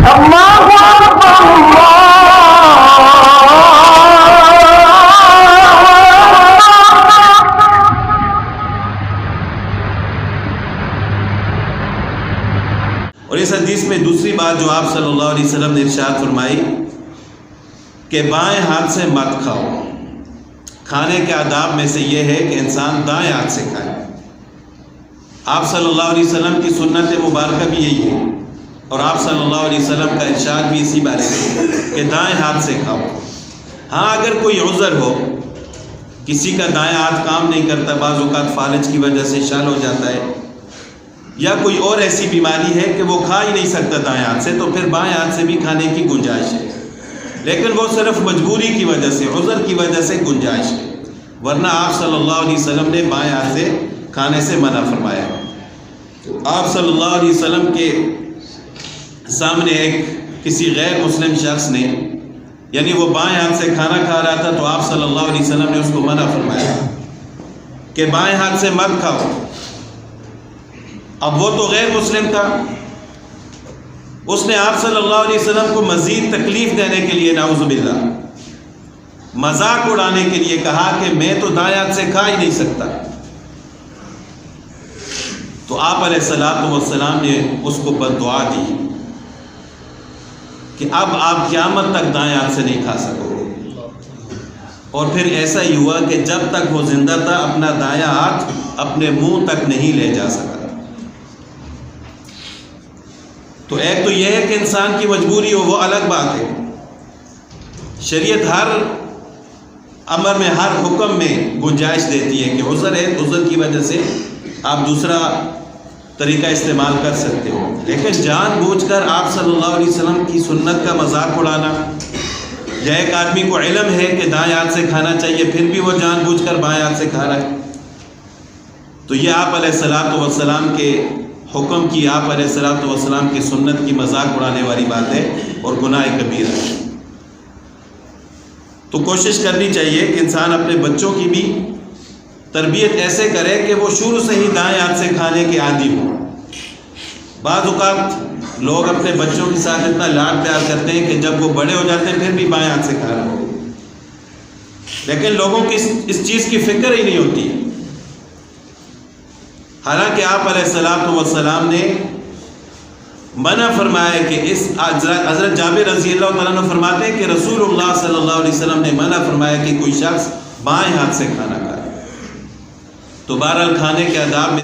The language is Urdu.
اور اس حدیث میں دوسری بات جو آپ صلی اللہ علیہ وسلم نے ارشاد فرمائی کہ بائیں ہاتھ سے مت کھاؤ. کھانے کے آداب میں سے یہ ہے کہ انسان دائیں ہاتھ سے کھائے. آپ صلی اللہ علیہ وسلم کی سنت مبارکہ بھی یہی ہے، اور آپ صلی اللہ علیہ وسلم کا ارشاد بھی اسی بارے میں کہ دائیں ہاتھ سے کھاؤ. ہاں اگر کوئی عذر ہو، کسی کا دائیں ہاتھ کام نہیں کرتا، بعض اوقات فالج کی وجہ سے شل ہو جاتا ہے، یا کوئی اور ایسی بیماری ہے کہ وہ کھا ہی نہیں سکتا دائیں ہاتھ سے، تو پھر بائیں ہاتھ سے بھی کھانے کی گنجائش ہے، لیکن وہ صرف مجبوری کی وجہ سے، عذر کی وجہ سے گنجائش ہے، ورنہ آپ صلی اللہ علیہ وسلم نے بائیں ہاتھ سے کھانے سے منع فرمایا. آپ صلی اللہ علیہ وسلم کے سامنے ایک کسی غیر مسلم شخص نے، یعنی وہ بائیں ہاتھ سے کھانا کھا رہا تھا، تو آپ صلی اللہ علیہ وسلم نے اس کو منع فرمایا کہ بائیں ہاتھ سے مت کھاؤ. اب وہ تو غیر مسلم تھا، اس نے آپ صلی اللہ علیہ وسلم کو مزید تکلیف دینے کے لیے، نعوذ باللہ، مذاق اڑانے کے لیے کہا کہ میں تو دائیں ہاتھ سے کھا ہی نہیں سکتا. تو آپ علیہ الصلوۃ والسلام نے اس کو بد دعا دی کہ اب آپ قیامت تک دائیں ہاتھ سے نہیں کھا سکو گے. اور پھر ایسا ہی ہوا کہ جب تک وہ زندہ تھا اپنا دایاں ہاتھ اپنے منہ تک نہیں لے جا سکا. تو ایک تو یہ ہے کہ انسان کی مجبوری ہو، وہ الگ بات ہے. شریعت ہر امر میں، ہر حکم میں گنجائش دیتی ہے کہ عذر ہے، عذر کی وجہ سے آپ دوسرا طریقہ استعمال کر سکتے ہو. لیکن جان بوجھ کر آپ صلی اللہ علیہ وسلم کی سنت کا مذاق اڑانا، یا ایک آدمی کو علم ہے کہ دائیں ہاتھ سے کھانا چاہیے پھر بھی وہ جان بوجھ کر بائیں ہاتھ سے کھا رہا ہے، تو یہ آپ علیہ الصلوۃ والسلام کے حکم کی، آپ علیہ الصلوۃ والسلام کی سنت کی مذاق اڑانے والی بات ہے اور گناہ کبیرہ ہے. تو کوشش کرنی چاہیے کہ انسان اپنے بچوں کی بھی تربیت ایسے کرے کہ وہ شروع سے ہی دائیں ہاتھ سے کھانے کے عادی ہوں. بعض اوقات لوگ اپنے بچوں کے ساتھ اتنا لاڈ پیار کرتے ہیں کہ جب وہ بڑے ہو جاتے ہیں پھر بھی بائیں ہاتھ سے کھا رہے ہو، لیکن لوگوں کی اس چیز کی فکر ہی نہیں ہوتی. حالانکہ آپ علیہ الصلوۃ والسلام نے منع فرمایا کہ اس حضرت جابر رضی اللہ تعالیٰ عنہ فرماتے ہیں کہ رسول اللہ صلی اللہ علیہ وسلم نے منع فرمایا کہ کوئی شخص بائیں ہاتھ سے کھانا کھائے. تو بہرحال کھانے کے آداب میں